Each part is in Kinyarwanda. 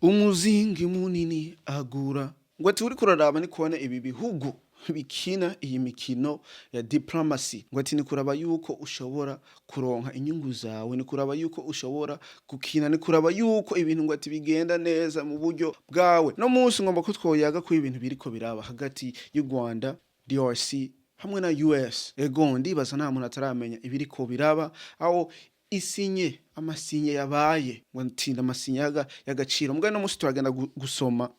umuzingi munini agura ngo ati uri kuraraba ni kubona ibi bihugu bikina iyi mikino ya diplomacy ngo ati ni kuraba yuko ushobora kuronka inyungu zawe, ni kuraba yuko ushobora gukina, ni kuraba yuko ibintu ngo ati bigenda neza mu buryo bwawe. No munsi ngomba ko twoyaga ko ibintu biriko biraba hagati y'u Rwanda, DRC hamwe na US. Ego ndibaza nta muntu ataramenya ibiriko biraba aho isinye amasinye yabaye ngo ntinda amasinye y'agaciro. Mbwa no munsi turagenda gusoma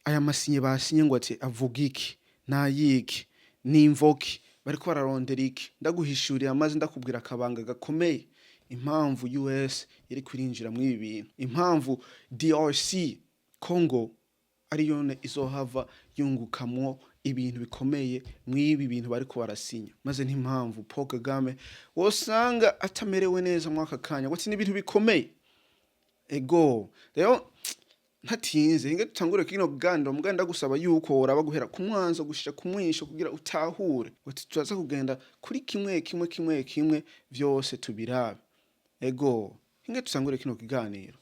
aya masinye basinye ngo ati avuga iki nayiki nimvoki bariko bararondera iki. Ndaguhishurira amazi ndakubwira akabanga gakomeye impamvu US iri kwirinjira mu ibi bintu, impamvu DRC Congo ari yone izohava yungukamwo ibintu bikomeye mwibi bintu bariko barasinya. Maze ntimpamvu Paul Kagame wosanga atamerewe neza mwaka kanya ngo ati ni ibintu bikomeye. Ego rero ntatinze inge tutangure kino gando muganda gusaba yuko uraba guhera ku mwanzo gushika ku mwisho kugira utahure ngo tutaza kugenda kuri kimwe vyose tubirabe. Ego inge tutangure kino kiganiro.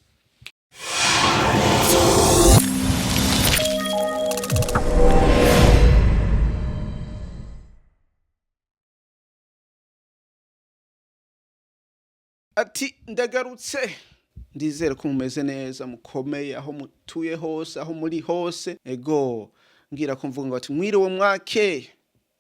Ati ndagarutse ndizere ko mumeze neza mukomeye aho mutuye hose aho muri hose. Ego ngira ko mvuga ngo ati mwiriwe mwake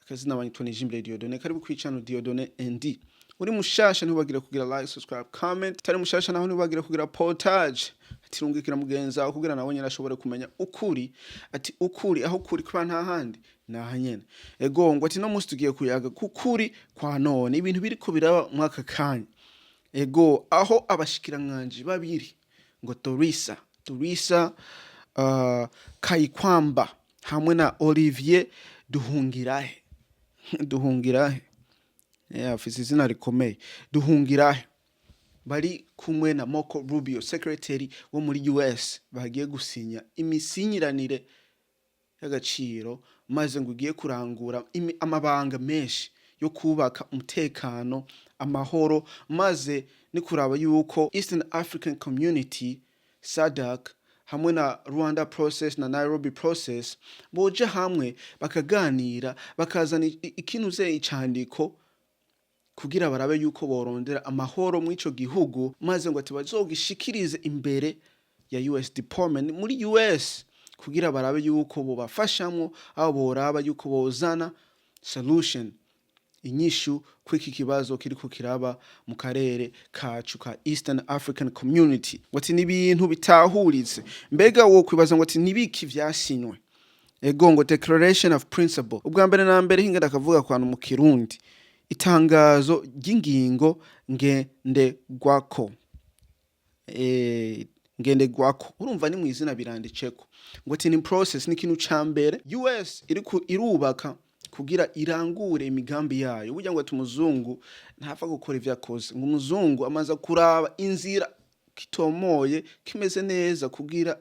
akazina abanyitwa imbere Diodone karibu kwicana Diodone ND. Uri mushasha ntibagire kugira like subscribe comment, tari mushasha naho ntibagire kugira portage ati rungikira mugenza aho kugira nawe nyene ashobore kumenya ukuri. Ati ukuri aho kuri kwa nta handi naha nyene. Ego ngo ati no munsi tugiye kuyaga kukuri kwa none ibintu biriko biraba mwaka kanya. Ego aho abashikiranganje babiri ngo Tushira Kayikwamba hamwe na Olivier Duhungirahe afise izina rikomeye Duhungirahe bari kumwe na Marco Rubio secretary wo muri US bagiye gusinya imisinyiranire y'agaciro maze ngo ugiye kurangura amabanga menshi yo kubaka umutekano amahoro. Maze ni kuraba yuko Eastern African Community SADC hamwe na Rwanda process na Nairobi process boje hamwe bakaganira bakazana ikintu ze icandiko kugira barabe yuko borondera amahoro mu ico gihugu. Maze ngo ati bazogishikirize imbere ya US Department muri US kugira barabe yuko bo bafashamwo abo boraba yuko bozana solution inyishu kwiki kibazo kiriko kiraba mu karere kacu ka Eastern African Community. Wati nibintu bitahuritse mbega wo kwibaza ngo ati nibiki vyasinywe. Ego ngo declaration of principle ubwa mbere na mbere hinga ndakavuga kwanu mu Kirundi itangazo ry'ingingo ngendegwako. Ngendegwako urumva ni mu izina birandiceko ngo ati ni process ni kintu cambere US irubaka kugira irangure imigambi yayo. Burya ngo ati umuzungu ntapfa gukora ivyakoze ngo umuzungu amaza kuraba inzira kitomoye kimeze neza kugira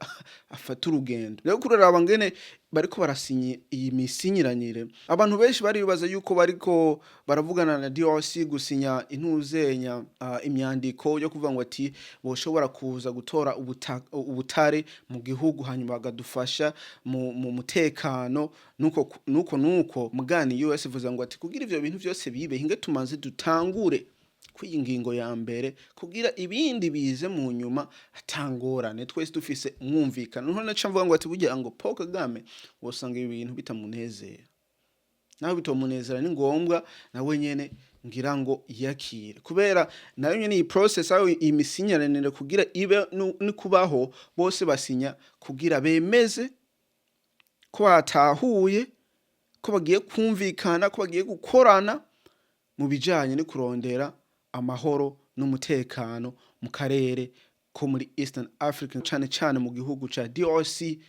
afata urugendo. Rero kuraraba ngene bariko barasinye iyi misinyiranire abantu benshi bari bibaza yuko bariko baravugana na DRC gusinya intuzenya imyandiko yo kuvuga ngo ati boshobora kuza gutora ubutare mu gihugu hanyuma bagadufasha mu mutekano nuko mugani US ivuza ngo ati kugira ivyo bintu byose bibe hinge tumaze dutangure kwiyi ngingo ya mbere kugira ibindi bize mu nyuma hatangorane twese dufise umwumvikano. None naca mvuga ngo ati burya ngo Paul Kagame wosanga ibintu bitamunezera nawe bitomunezera ni ngombwa nawe nyene ngira ngo yakire kubera nayo nyene iyi process aho imisinyiranire kugira ibe ni kubaho bose basinya kugira bemeze ko batahuye ko bagiye kumvikana ko bagiye gukorana mu bijanye ni kurondera amahoro n'umutekano mu karere ko muri Eastern African cyane mu gihugu ca DRC.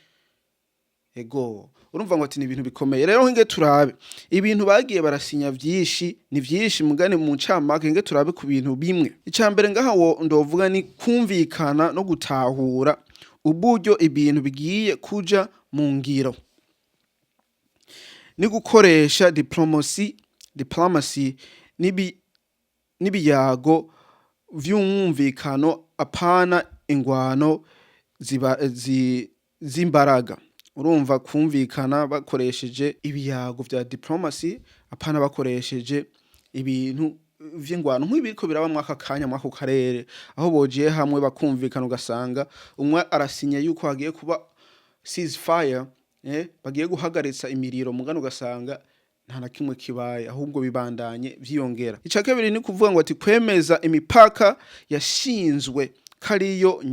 Ego urumva ngo ati ni ibintu bikomeye. Rero hinge turabe ibintu bagiye barasinya vyishi ni vyishi mugane mu ncamake hinge turabe ku bintu bimwe. Icambere ngaha ndovuga ni kumvikana no gutahura uburyo ibintu bigiye kuja mu ngiro ni gukoresha diplomacy nibiyago vy'umwumvikano apana ingwano z'imbaraga. Urumva kumvikana bakoresheje ibiyago vya diplomacy apana bakoresheje ibintu vy'ingwano nk'ibiriko biraba mwaka kanya mwako karere aho bogiye hamwe bakumvikana ugasanga umwe arasinya yuko hagiye kuba ceasefire bagiye guhagaritsa imiriro mugano ugasanga nta na kimwe kibaye ahubwo bibandanye vyiyongera. Ica kabiri ni kuvuga ngo ati kwemeza imipaka yashinzwe kariyo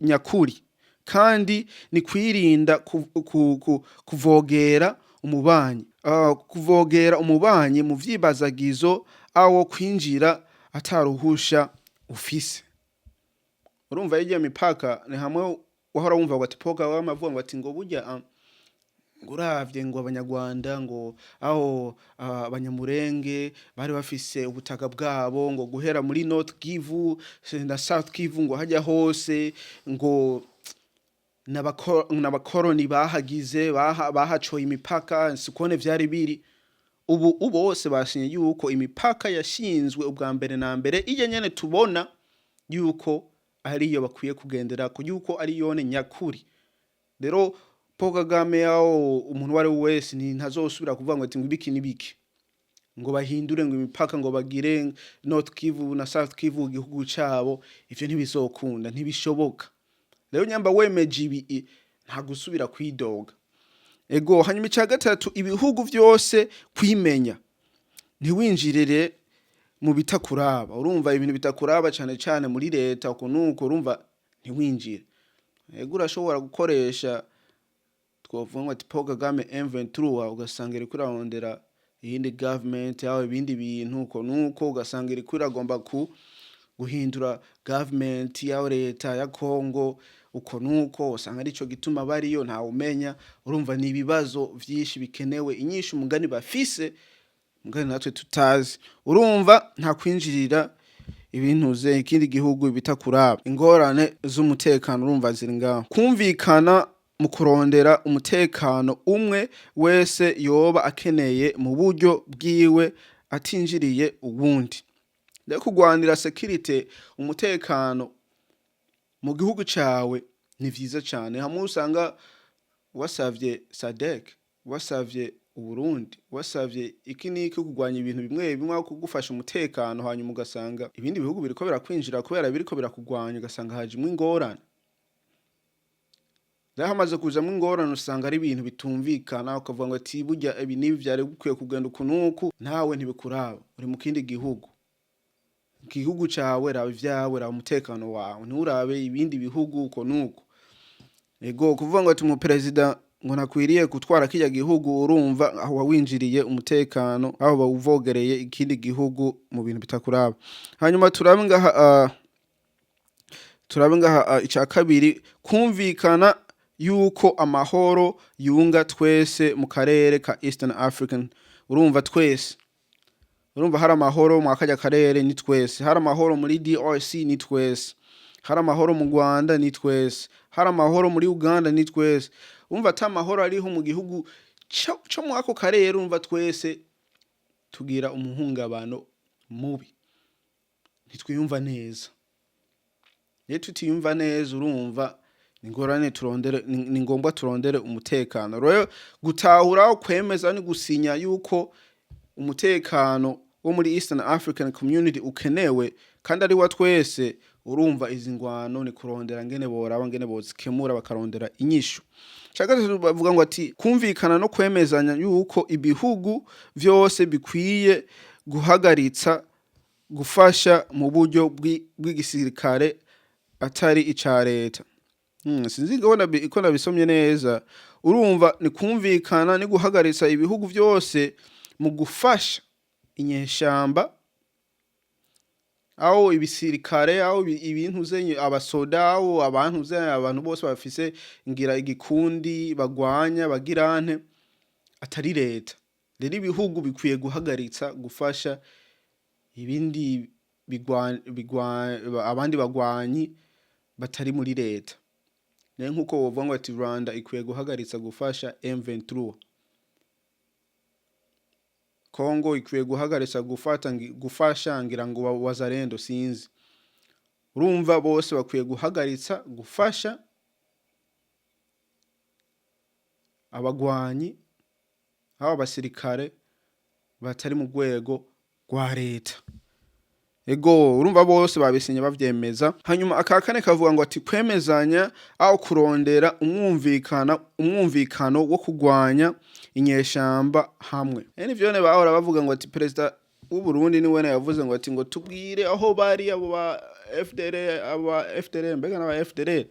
nyakuri kandi ni kwirinda kuvogera umubanyi mu vyibazagizo aho kwinjira ataruhusha ufise. Urumva yigiye mipaka ni hamwe wahora wumva ngo ati poga w'amavuga ngo ati ngo burya nguravye ngo abanyarwanda ngo aho abanyamurenge bari bafise ubutaka bwabo ngo guhera muri North Kivu na South Kivu ngo hajya hose ngo n'abakoroni bahagize bahacoye imipaka sikone vyari biri ubu bose basinye yuko imipaka yashinzwe ubwa mbere na mbere ije nyene tubona yuko ariyo bakwiye kugendera ko yuko ari yone nyakuri. Rero Paul Kagame yawo umuntu wari wese ntazosubira kuvuga ngo ati ngibiki nibiki ngo bahindure ngo imipaka ngo bagire North Kivu na South Kivu igihugu cabo ivyo ntibizokunda ntibishoboka. Rero nyamba wemeje ibi nta gusubira kwidoga. Ego hanyuma ica gatatu ibihugu vyose kwimenya ntiwinjirire mu bitakuraba. Urumva ibintu bitakuraba cyane muri leta uko nuko urumva ntiwinjire. Ego urashobora gukoresha twovuga ngo ati Paul Kagame M23 ugasanga iri kurarondera iyindi government yawe ibindi bintu uko nuko ugasanga iri kuragomba guhindura government ya leta ya Congo uko nuko usanga arico gituma bariyo nta umenya. Urumva ni ibibazo vyinshi bikenewe inyishu umugani bafise mugani natwe tutazi. Urumva nta kwinjirira ibintuze ikindi gihugu bitakuraba. Ingorane z'umutekano urumva ziri ngaho kumvikana mu kurondera umutekano umwe wese yoba akeneye mu buryo bwiwe atinjiriye ubundi. Rero kugwanira security umutekano mu gihugu cawe ni vyiza cyane. Hamwe usanga wasavye SADC wasavye Uburundi wasavye ikiniki kugwanya ibintu bimwe kugufasha umutekano hanyuma ugasanga ibindi bihugu biriko birakwinjira kubera biriko birakugwanya ugasanga hajimwe ingorane. Rero hamaze kujamwe ingorane usanga ari ibintu bitumvikana ukavuga ngo ati burya ibi nibi vyari gukwiye kugenda ukunuku ntawe ntibikuraba uri mu kindi gihugu. Igihugu cawe raba ivyawe raba umutekano wawe nturabe ibindi bihugu uko nuko. Ego kuvuga ngo ati mu president ngo nakwiriye gutwara kijya gihugu urumva aho wawinjiriye umutekano aho bawuvogereye ikindi gihugu mu bintu bitakuraba. Hanyuma turabe ngaha ica kabiri kumvikana yuko amahoro yunga twese mu karere ka Eastern African. Urumva twese urumva hari amahoro mu akajya karere ni twese, hari amahoro muri DRC ni twese, hari amahoro mu Rwanda ni twese, hari amahoro muri Uganda ni twese. Urumva ata amahoro ariho mu gihugu cyo mu ako karere urumva twese tugira umuhungabano mubi ntitwiyumva neza. Rero tutiyumva neza urumva ingorane turondere ni ngombwa turondere umutekano. Rero gutahura kwemeza ni gusinya yuko umutekano wo muri Eastern African Community ukenewe kandi ari wa twese. Urumva izi ngwano ni kurondera ngene boraba ngene bozikemura bakarondera inyishu. Cyagati bavuga ngo ati kumvikana no kwemezanya yuko ibihugu vyose bikwiye guhagaritsa gufasha mu buryo bw'igisirikare atari ica leta. Sinzi ngabona iko nabisomye neza. Urumva ni kumvikana ni guhagaritsa ibihugu vyose mu gufasha inyeshamba aho ibisirikare aho ibintu zenye abasoda aho abantu bose bafise ngira igikundi bagwanya bagirante atari leta. Rero ibihugu bikwiye guhagaritsa gufasha ibindi abandi bagwanyi batari muri leta. Rero nkuko wovuga ngo ati Rwanda ikwiye guhagaritsa gufasha M23, Congo ikwiye guhagaritsa gufasha ngira ngo wazarendo sinzi. Urumva bose bakwiye guhagaritsa gufasha abagwanyi aba basirikare batari mu rwego rwa leta. Ego urumva bose babisinye bavyemeza. Hanyuma akakane kavuga ngo ati kwemezanya aho kurondera umwumvikano wo kugwanya inyeshamba hamwe. NIBI bahora bavuga ngo ati president w'u Burundi ni wene yavuze ngo ati ngo tubwire aho bari abo ba FDR mbega n'aba FDR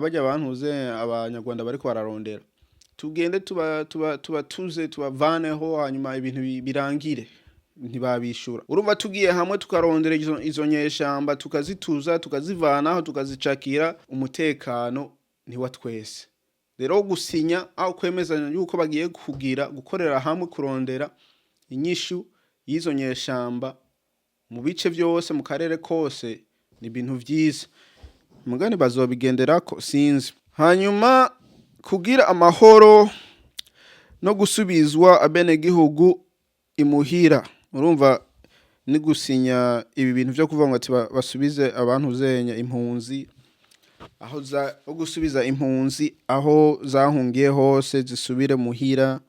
bajya bantuze abanyarwanda bari kwararondera. Tugende tubatuze tubavaneho hanyuma ibintu birangire. Ntibabishura. Urumva tugiye hamwe tukarondera izo nyeshamba tukazituza tukazivanaho tukazicakira umutekano ni wa twese. Rero gusinya aho kwemezanya yuko bagiye gukorera hamwe kurondera inyishu y'izo nyeshamba mu bice byose mu karere kose ni ibintu vyiza. Mugani bazobigenderako sinzi. Hanyuma kugira amahoro no gusubizwa abenegihugu imuhira. Urumva ni gusinya ibi bintu byo kuvuga ngo ati basubize abantu zenya impunzi aho gusubiza impunzi aho zahungiye hose zisubire muhira.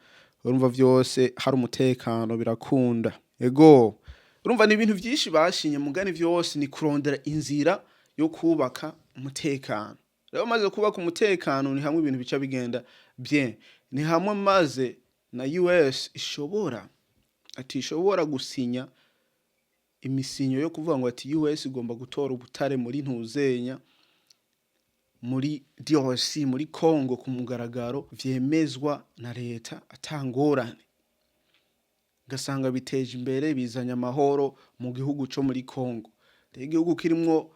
Urumva vyose hari umutekano birakunda. Ego urumva ni ibintu byinshi bashinye mugani vyose ni kurondera inzira yo kubaka umutekano. Rero maze kubaka umutekano ni hamwe ibintu bica bigenda bien. Ni hamwe maze na US ishobora gusinya imisinyo yo kuvuga ngo ati US igomba gutora ubutare muri ntuzenya muri DRC muri Congo ku mugaragaro vyemezwa na leta atangorane. Gasanga biteje imbere bizanya amahoro mu gihugu cyo muri Congo. Igihugu kirimwo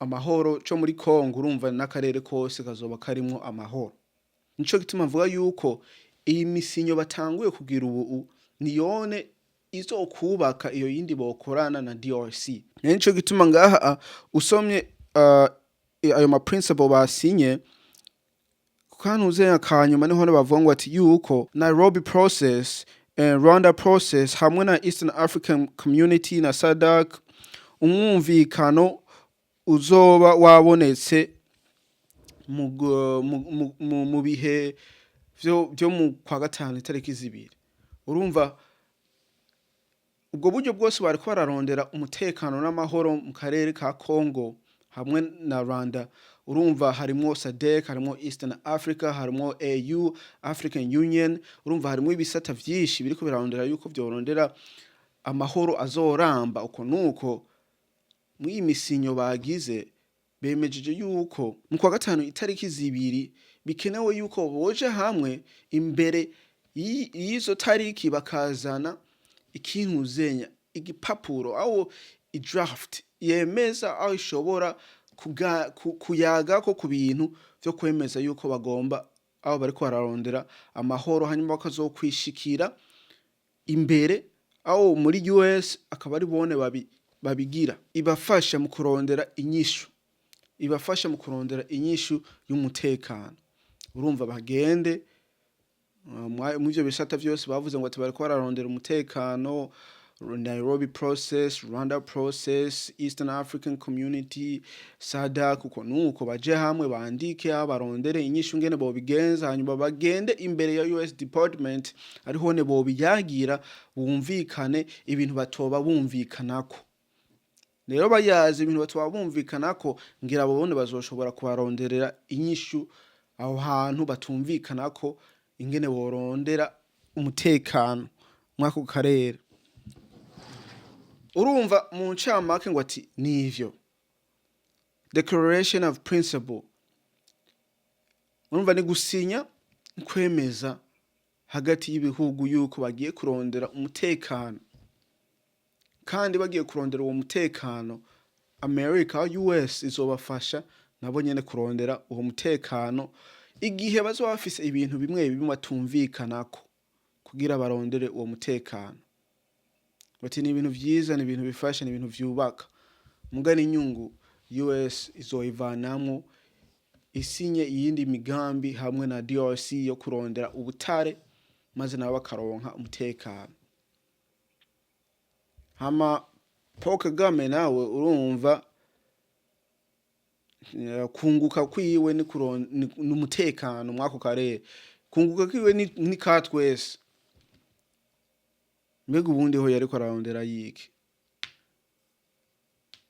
amahoro cyo muri Congo urumva n'akarere kose kazoba karimwo amahoro. Nico gituma mvuga yuko iyi misinyo batanguye kugira ubu niyone izo kubaka iyo yindi bokorana na DRC. Nico gituma ngaha usomye ayo ma principle basinye kanuze akanyuma niho bavuga ngo ati yuko Nairobi process and Rwanda process hamwe na Eastern African Community na SADC umwumvikano uzoba wabonetse mu bihe byo mu kwa gatanu itariki 2. Urumva ubwo buryo bwose bari kwararondera umutekano n'amahoro mu karere ka Congo hamwe na Rwanda. Urumva harimo SADC, harimo Eastern Africa, harimo AU, African Union. Urumva harimo ibisata vyinshi biriko birarondera yuko byorondera amahoro azoramba. Uko nuko mu imisinyo bagize bemejeje yuko mu kwa gatanu itariki 2 bikenewe yuko boje hamwe imbere y'izo tariki bakazana ikintu zenya igipapuro aho draft yemeza aho ishobora kuyaga ko ku bintu byo kwemeza yuko bagomba aho bari kwararondera amahoro hanyuma bakazokwishikira imbere aho muri US akaba ari bone babigira ibafasha mu kurondera inyishu y'umutekano. Urumva bagende mu byo bisata byose bavuze ngo ati bari kwararondera umutekano. Nairobi process, Rwanda process, Eastern African Community, SADC. Uko nuko baje hamwe bandike abarondere inyishu ngene bo bigenza hanyuma bagende imbere ya US Department ariho ne bo biyagira bumvikane ibintu batoba bumvikanako. Rero bayazi ibintu batoba bumvikanako ngira babone bazoshobora kubaronderera inyishu aho hantu batumvikanako ingene borondera umutekano mwako karere. Urumva mu ncamake ngo ati nivyo declaration of principle. Urumva ni gusinya kwemeza hagati y'ibihugu yuko bagiye kurondera umutekano, kandi bagiye kurondera uwo mutekano America US izobafasha nabo nyene kurondera uwo mutekano igihe bazoba bafise ibintu bimwe batumvikanako kugira barondere uwo mutekano. Bati ni ibintu vyiza, ni ibintu bifasha, ni ibintu vyubaka. Mugani inyungu US izoivanamwo isinye iyindi migambi hamwe na DRC yo kurondera ubutare maze nabo bakaronka umutekano. Hama Paul Kagame nawe urumva kunguka kwiwe n'umutekano mwako karere, kunguka kwiwe ni katwese. Mbega ubundi ho yariko ararondera yiki?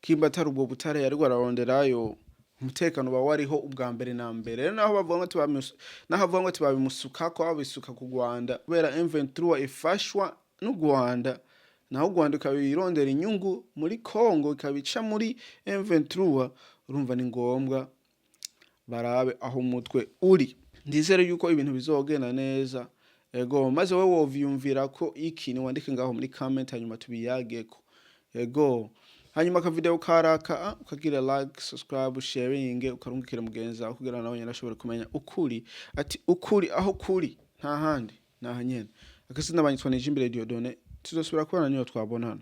Kimba atari ubwo butare yariko araronderayo, umutekano ba wariho ubwa mbere na mbere. Rero naho bavuga ngo babimusukako, babisuka ku Rwanda kubera M23 ifashwa n'u Rwanda, naho u Rwanda ikabirondera inyungu muri Congo, ikabica muri M23. Urumva ni ngombwa barabe aho umutwe uri. Ndizere yuko ibintu bizogenda neza. Ego maze wewe wovyumvira ko iki ni wandike ngaho muri comment, hanyuma tubiyageko. Ego hanyuma ka video karaka ukagira like, subscribe, sharing, ukarungikira mugenzi wawe kugira nawe nyine ashobore kumenya ukuri. Ati ukuri aho kuri nta handi naha nyene. Akasi nabanyitwa nije imbere Diodone, tuzosubira kubana niyo twabonana.